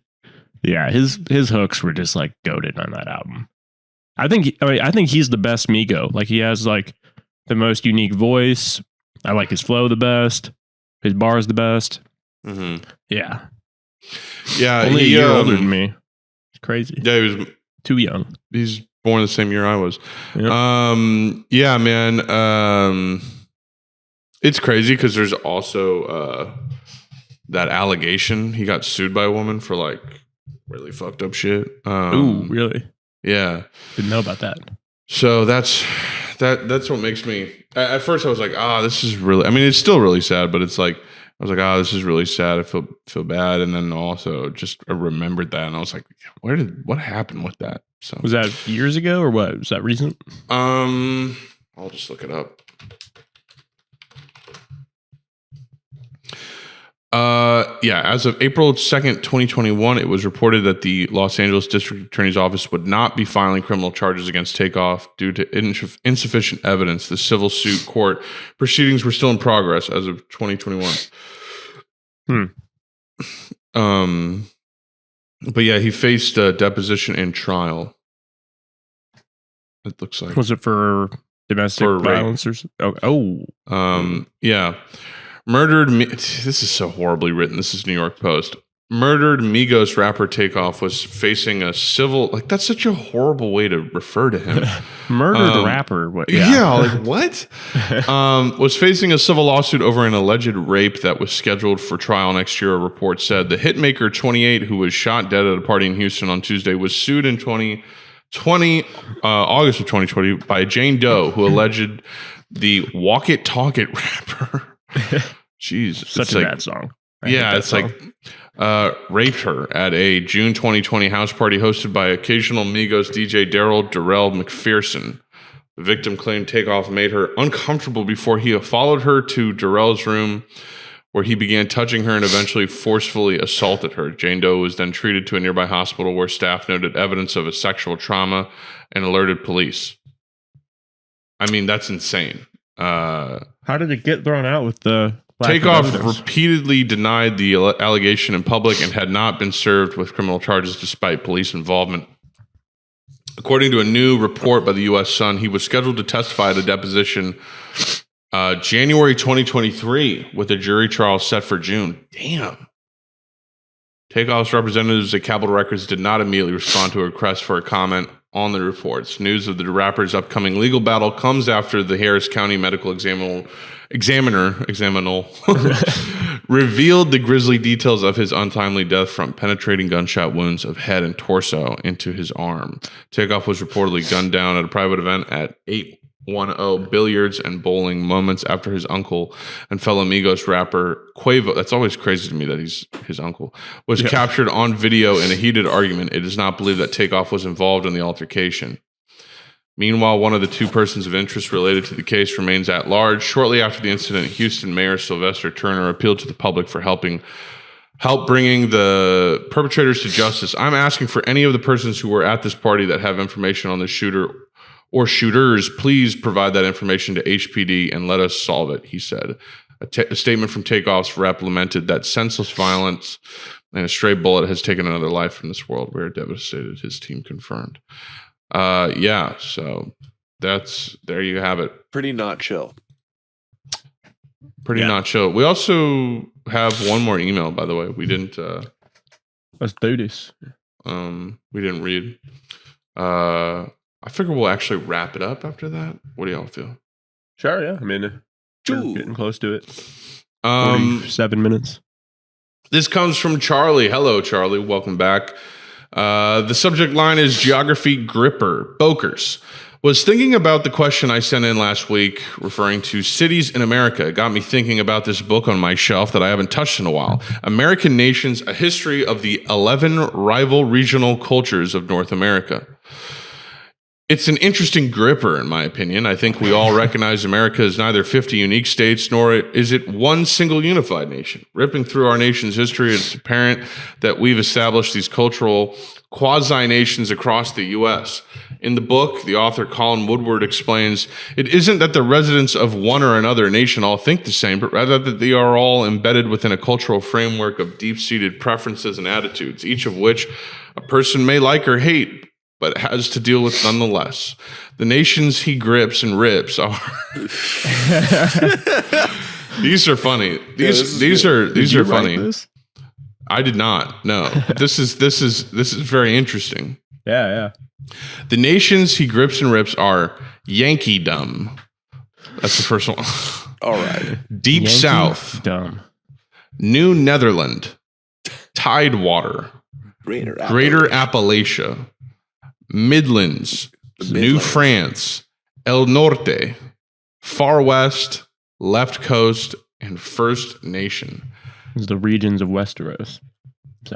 Yeah, his hooks were just like goated on that album. I think he's the best Migo. Like, he has like the most unique voice. I like his flow the best. His bar is the best. Mm-hmm. Yeah. Only a year older than me. It's crazy. Yeah, he was too young. He's born the same year I was. Yep. Yeah, man. It's crazy because there's also that allegation. He got sued by a woman for like really fucked up shit. Ooh, really? Yeah. Didn't know about that. So that's what makes me. At first, I was like, this is really. I mean, it's still really sad, but it's like I was like, this is really sad. I feel bad, and then also just I remembered that, and I was like, what happened with that? So was that years ago or what? Was that recent? I'll just look it up. Yeah, as of April 2nd, 2021, it was reported that the Los Angeles District Attorney's Office would not be filing criminal charges against Takeoff due to insufficient evidence. The civil suit court proceedings were still in progress as of 2021. But yeah, he faced a deposition and trial. It looks like. Was it for domestic violence or something? Yeah. This is so horribly written. This is New York Post. Murdered Migos rapper Takeoff was facing a civil, like, that's such a horrible way to refer to him. Murdered rapper. What? Yeah, like what? Was facing a civil lawsuit over an alleged rape that was scheduled for trial next year. A report said the hitmaker, 28, who was shot dead at a party in Houston on Tuesday, was sued in August of 2020 by Jane Doe, who alleged the Walk It Talk It rapper. Jeez, such a bad song. It's song. Raped her at a June 2020 house party hosted by occasional Migos DJ Darrell McPherson. The victim claimed Takeoff made her uncomfortable before he followed her to Darrell's room, where he began touching her and eventually forcefully assaulted her. Jane Doe was then treated to a nearby hospital where staff noted evidence of a sexual trauma and alerted police. I mean, that's insane. How did it get thrown out with the Takeoff repeatedly denied the allegation in public and had not been served with criminal charges despite police involvement. According to a new report by the U.S. Sun, he was scheduled to testify at a deposition January 2023 with a jury trial set for June. Damn. Takeoff's representatives at Capitol Records did not immediately respond to a request for a comment on the reports. News of the rapper's upcoming legal battle comes after the Harris County Medical Examiner revealed the grisly details of his untimely death from penetrating gunshot wounds of head and torso into his arm. Takeoff was reportedly gunned down at a private event at 810 Billiards and Bowling moments after his uncle and fellow Migos rapper Quavo, that's always crazy to me that he's his uncle, was captured on video in a heated argument. It is not believed that Takeoff was involved in the altercation. Meanwhile, one of the two persons of interest related to the case remains at large. Shortly after the incident, Houston Mayor Sylvester Turner appealed to the public for help bringing the perpetrators to justice. I'm asking for any of the persons who were at this party that have information on the shooter or shooters, please provide that information to HPD and let us solve it, he said. A statement from Takeoff's rep lamented that senseless violence and a stray bullet has taken another life from this world. We are devastated, his team confirmed. So there you have it. Pretty not chill. Not chill. We also have one more email, by the way. We didn't let's do this. We didn't read. I figure we'll actually wrap it up after that. What do y'all feel? Sure, yeah. I mean, we're getting close to it. 47 minutes. This comes from Charlie. Hello, Charlie. Welcome back. The subject line is Geography Gripper. Bokers. Was thinking about the question I sent in last week referring to cities in America. It got me thinking about this book on my shelf that I haven't touched in a while. American Nations, A History of the 11 Rival Regional Cultures of North America. It's an interesting gripper, in my opinion. I think we all recognize America is neither 50 unique states, nor is it one single unified nation. Ripping through our nation's history, it's apparent that we've established these cultural quasi-nations across the U.S. In the book, the author Colin Woodward explains, it isn't that the residents of one or another nation all think the same, but rather that they are all embedded within a cultural framework of deep-seated preferences and attitudes, each of which a person may like or hate, but has to deal with nonetheless. The nations he grips and rips are these are funny. These are funny. This? I did not. No. This is very interesting. Yeah. The nations he grips and rips are Yankee-dom. That's the first one. All right. Deep Yankee South. Dumb. New Netherland. Tidewater. Greater Appalachia. Midlands, New France, El Norte, Far West, Left Coast, and First Nation. The regions of Westeros.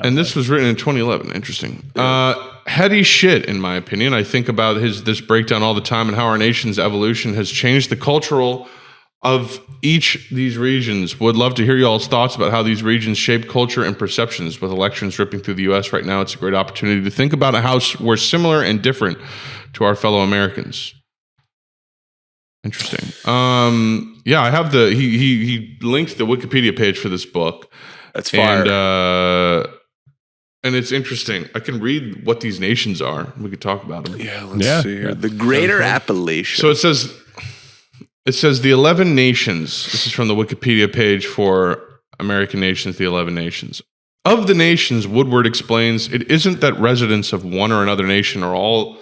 And this was written in 2011. Interesting. Heady shit, in my opinion. I think about this breakdown all the time and how our nation's evolution has changed the cultural of each these regions. Would love to hear y'all's thoughts about how these regions shape culture and perceptions. With elections ripping through the U.S. right now, it's a great opportunity to think about how we're similar and different to our fellow Americans. Interesting. I have he linked the Wikipedia page for this book. That's fire. And it's interesting. I can read what these nations are. We could talk about them. Yeah, let's see here. The Greater Appalachia. So it says the 11 nations. This is from the Wikipedia page for American Nations, the 11 nations. Of the nations, Woodward explains, it isn't that residents of one or another nation are all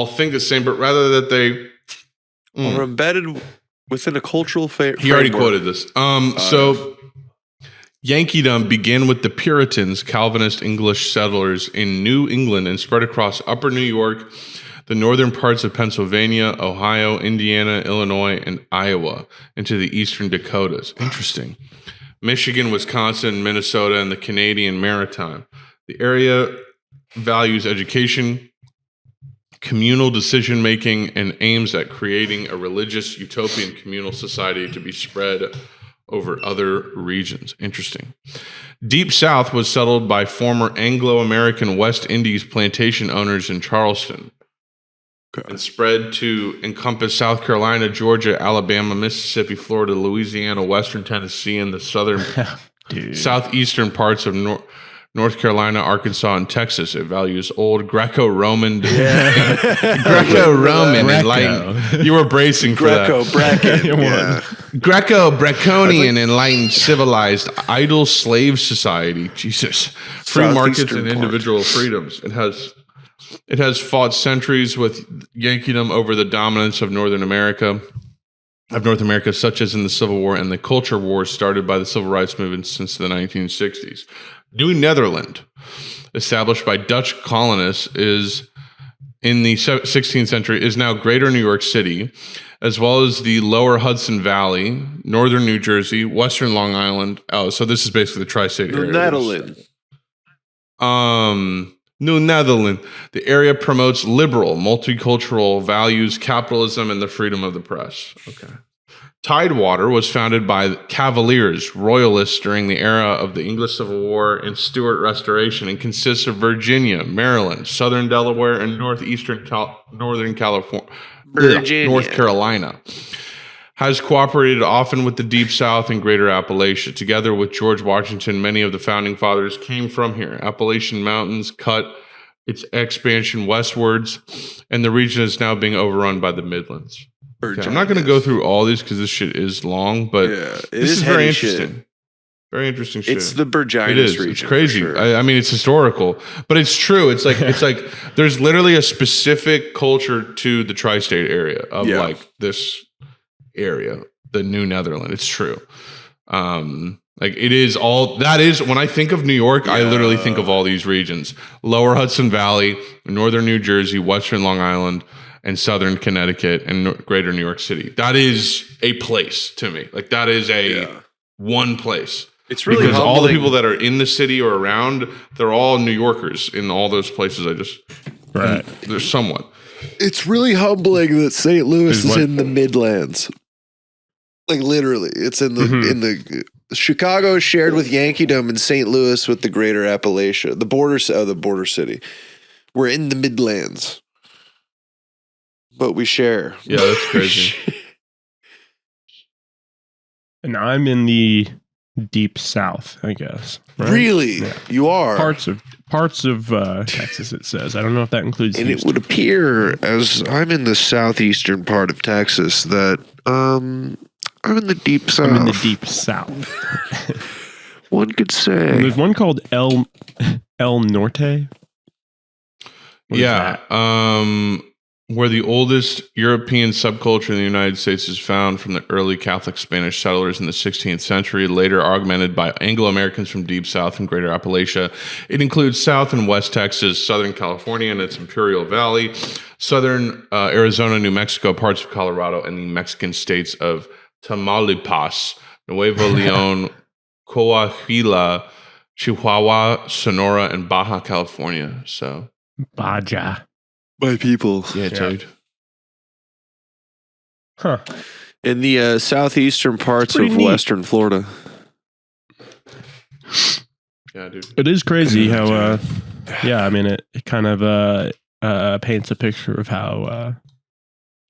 think the same, but rather that they are embedded within a cultural framework. He already quoted this. So Yankee-dom began with the Puritans, Calvinist English settlers in New England and spread across upper New York, the northern parts of Pennsylvania, Ohio, Indiana, Illinois, and Iowa into the eastern Dakotas. Interesting. Michigan, Wisconsin, Minnesota, and the Canadian Maritime. The area values education, communal decision-making, and aims at creating a religious utopian communal society to be spread over other regions. Interesting. Deep South was settled by former Anglo-American West Indies plantation owners in Charleston. And spread to encompass South Carolina, Georgia, Alabama, Mississippi, Florida, Louisiana, Western Tennessee, and the southeastern parts of North Carolina, Arkansas, and Texas. It values old Greco-Roman, enlightened. You were bracing for that. Greco-Braconian, enlightened, civilized, idle slave society. Jesus, free markets and individual freedoms. It has fought centuries with Yankeedom over the dominance of North America, such as in the Civil War and the Culture Wars started by the Civil Rights Movement since the 1960s. New Netherland, established by Dutch colonists, is in the 16th century, is now Greater New York City, as well as the Lower Hudson Valley, Northern New Jersey, Western Long Island. Oh, so this is basically the tri-state area. New Netherland. The area promotes liberal, multicultural values, capitalism, and the freedom of the press. Okay. Tidewater was founded by Cavaliers, royalists during the era of the English Civil War and Stuart Restoration, and consists of Virginia, Maryland, Southern Delaware, and Northern California, North Carolina. Has cooperated often with the Deep South and Greater Appalachia. Together with George Washington, many of the founding fathers came from here. Appalachian Mountains cut its expansion westwards, and the region is now being overrun by the Midlands. Okay, I'm not going to go through all these because this shit is long, but this is very interesting. Shit. Very interesting shit. It's the Burgina region. It's crazy. Sure. I mean, it's historical, but it's true. It's like there's literally a specific culture to the tri-state area of like this area, the New Netherland. It's true. Like it is all that is when I think of New York, I literally think of all these regions: Lower Hudson Valley, Northern New Jersey, Western Long Island, and Southern Connecticut, and Greater New York City. That is a place to me. Like that is one place. It's really because humbling. All the people that are in the city or around, they're all New Yorkers in all those places. There's someone. It's really humbling that St. Louis is in the Midlands. Like literally, it's in the Chicago is shared with Yankeedom and St. Louis with the Greater Appalachia, the border city. We're in the Midlands, but we share. Yeah, that's crazy. And I'm in the Deep South, I guess. Right? Really, you are parts of Texas. It says. I don't know if that includes. And Houston. it would appear, as I'm in the southeastern part of Texas, that I'm in the Deep South. I'm in the Deep South. One could say. There's one called El Norte. Where the oldest European subculture in the United States is found from the early Catholic Spanish settlers in the 16th century, later augmented by Anglo-Americans from Deep South and Greater Appalachia. It includes South and West Texas, Southern California and its Imperial Valley, Southern Arizona, New Mexico, parts of Colorado, and the Mexican states of Tamaulipas, Nuevo Leon, Coahuila, Chihuahua, Sonora, and Baja California. So Baja. My people. Yeah, dude. Huh. In the southeastern parts of neat. Western Florida. Yeah, dude. It is crazy how, I mean, it kind of paints a picture of how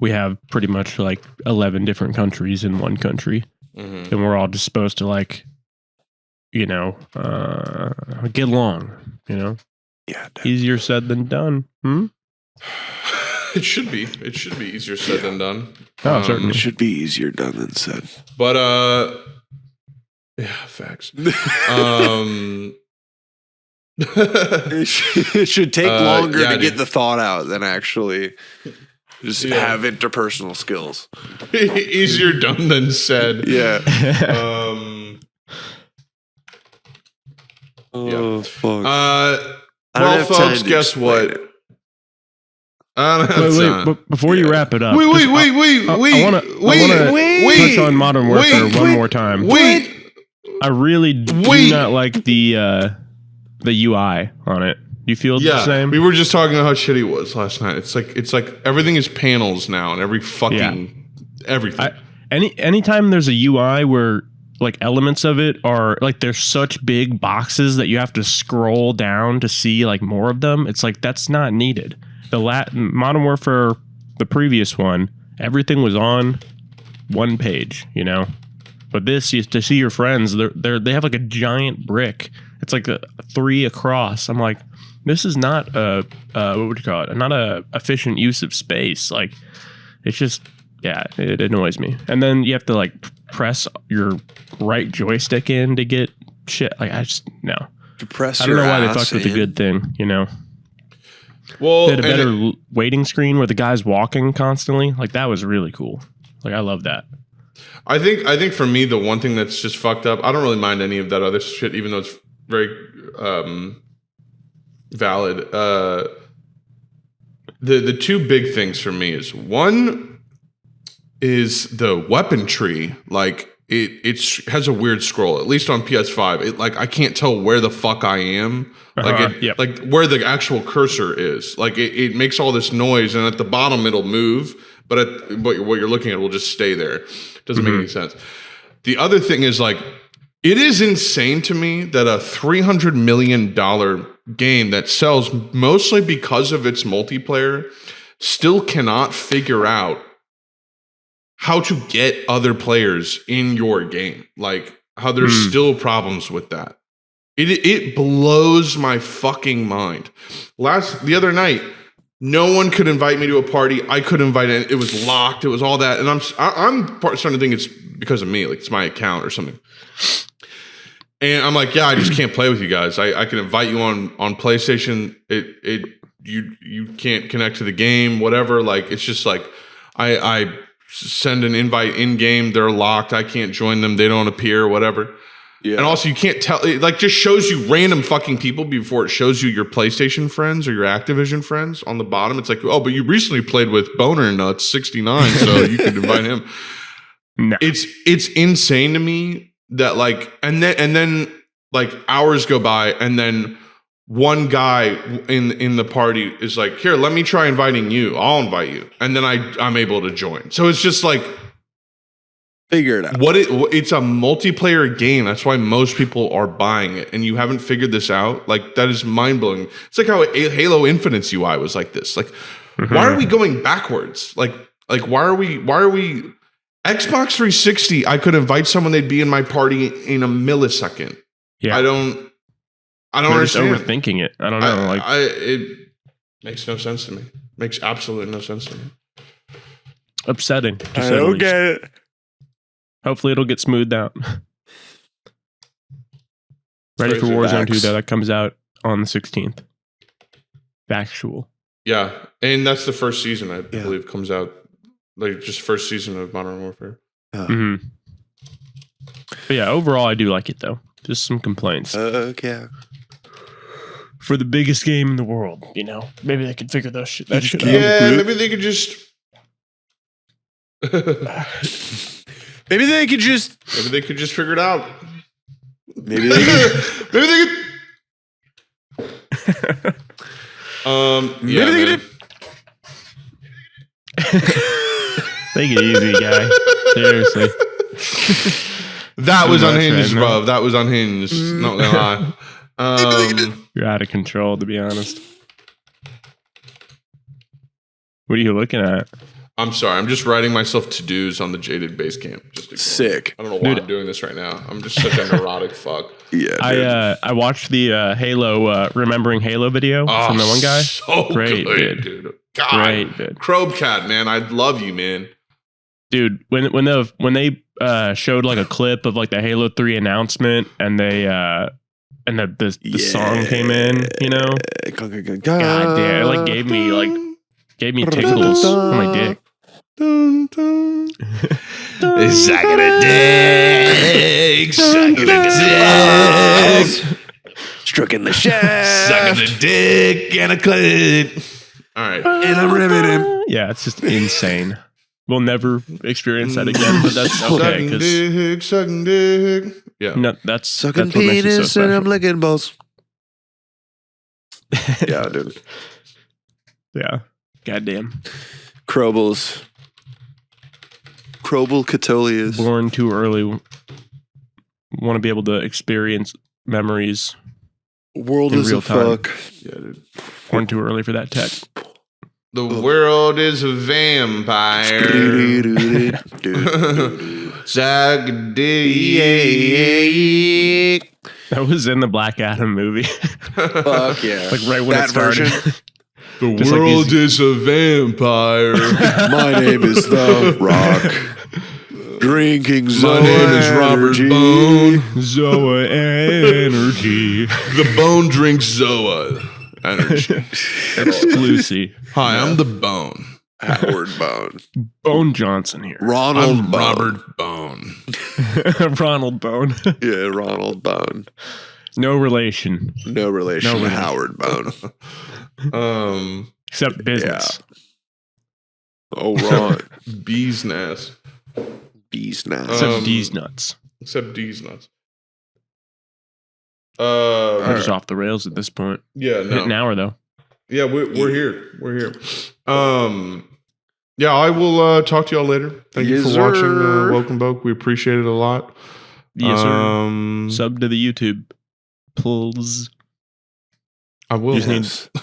we have pretty much like 11 different countries in one country. Mm-hmm. And we're all just supposed to like, get along, Yeah. Easier said than done. It should be. It should be easier said than done. Oh, certainly. It should be easier done than said. But facts. It should take longer to get the thought out than actually just have interpersonal skills. Easier done than said. Yeah. Fuck. Well, folks, guess what? Wait, before you wrap it up. Wait. I want to touch on Modern Warfare one more time. I really do not like the UI on it. Do you feel the same? We were just talking about how shitty it was last night. It's like everything is panels now, and every fucking everything. Anytime there's a UI where like elements of it are like there's such big boxes that you have to scroll down to see like more of them. It's like that's not needed. The Modern Warfare, the previous one, everything was on one page, But this, to see your friends, they have like a giant brick. It's like a 3 across. I'm like, this is not what would you call it? Not a efficient use of space. Like, it's just, yeah, it annoys me. And then you have to like press your right joystick in to get shit. Like, I just, no. To press I don't know why they fucked with the good thing, you know? Well, They had a better waiting screen where the guy's walking constantly. Like, that was really cool. Like, I love that. I think for me, the one thing that's just fucked up, I don't really mind any of that other shit, even though it's very valid. The two big things for me is, one is the weapon tree. Like, it has a weird scroll, at least on PS5. It, like, I can't tell where the fuck I am. Like, like where the actual cursor is. Like, it makes all this noise, and at the bottom it'll move, but what you're looking at will just stay there. Doesn't make any sense. The other thing is, like, it is insane to me that a $300 million game that sells mostly because of its multiplayer still cannot figure out how to get other players in your game. Like, how there's still problems with that. It blows my fucking mind. The other night, no one could invite me to a party. I couldn't invite it. It was locked. It was all that. And I'm starting to think it's because of me. Like, it's my account or something. And I'm like, yeah, I just can't play with you guys. I can invite you on PlayStation. You can't connect to the game, whatever. Like, it's just like, I send an invite in game. They're locked. I can't join them. They don't appear, whatever. Yeah. And also, you can't tell. It like just shows you random fucking people before it shows you your PlayStation friends or your Activision friends on the bottom. It's like, oh, but you recently played with Boner Nuts 69, so you could invite him. No. It's insane to me that, like, and then like hours go by, and then one guy in the party is like, here, let me try inviting you. I'll invite you, and then I'm able to join. So it's just like, figure it out. It's a multiplayer game. That's why most people are buying it, and you haven't figured this out. Like, that is mind blowing. It's like how Halo Infinite's UI was like this. Like, why are we going backwards? Like why are we Xbox 360? I could invite someone, they'd be in my party in a millisecond. Yeah, I don't understand. Just overthinking it. I don't know. It makes no sense to me. Makes absolutely no sense to me. Upsetting. I don't get it. Hopefully it'll get smoothed out. Ready for Warzone 2, though. That comes out on the 16th. Factual. Yeah. And that's the first season, I believe, comes out. Like, just first season of Modern Warfare. But yeah, overall, I do like it, though. Just some complaints. Okay. For the biggest game in the world, you know? Maybe they could figure that shit out. Yeah, maybe they could just... Maybe they could just figure it out. Maybe they could. Maybe they could. Maybe they could. Take it easy, guy. Seriously. That was unhinged, bro. That was unhinged. Not gonna lie. You're out of control, to be honest. What are you looking at? I'm sorry. I'm just writing myself to-dos on the Jaded Base Camp. Sick. I don't know why I'm doing this right now. I'm just such a neurotic fuck. Yeah, I watched the Halo Remembering Halo video from the one guy. So great good, dude. God, great vid. Crobcat, man, I love you, man. Dude, when they showed like a clip of like the Halo 3 announcement, and they the song came in, you know, God damn, it like gave me tingles on my dick. Sucking a dick, sucking a dick, stroking the shaft, sucking a dick and a clit. All right, and I'm rimming him. Yeah, it's just insane. We'll never experience that again, but that's okay. Sucking dick. Yeah, no, that's sucking that's what makes it so special. And I'm licking balls. Yeah, dude. Yeah. Goddamn. Crobals. Crobal Catolias. Born too early. Want to be able to experience memories. World is a fuck. Yeah, dude. Born too early for that tech. The world is a vampire. Suck a dick. That was in the Black Adam movie. Fuck yeah. Like right when That it started. version? The Just like world these- is a vampire. My name is The Rock. Drinking My Zoa name is Robert energy. Bone. Zoa energy. The Bone drinks Zoa energy. Exclusive. Hi, I'm the Bone. Howard Bone. Bone Johnson here. Ronald I'm Bone. Robert Bone. Ronald Bone. Yeah, Ronald Bone. No relation. No relation No to relation. Howard Bone. Except business. Oh, right. Bee's nest. Bees now. Except D's nuts. Except D's nuts. We're just off the rails at this point. Yeah, Hit an no. hour though. Yeah, we're here. We're here. Yeah, I will talk to y'all later. Thank you Yes, for watching sir. Woken Boke. We appreciate it a lot. Yes, sir. Sub to the YouTube. Please. I will. Yes. Need-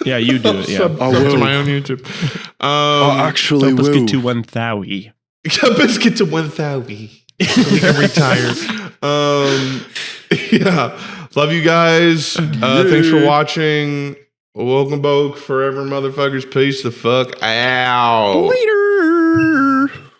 Yeah, you do it. Yeah. Sub I to will. my own YouTube. Actually, Help us will. get to 1,000. Help us get to 1,000. We can retire. Yeah. Love you guys. Thanks for watching. Welcome, Boke. Forever, motherfuckers. Peace the fuck out. Later.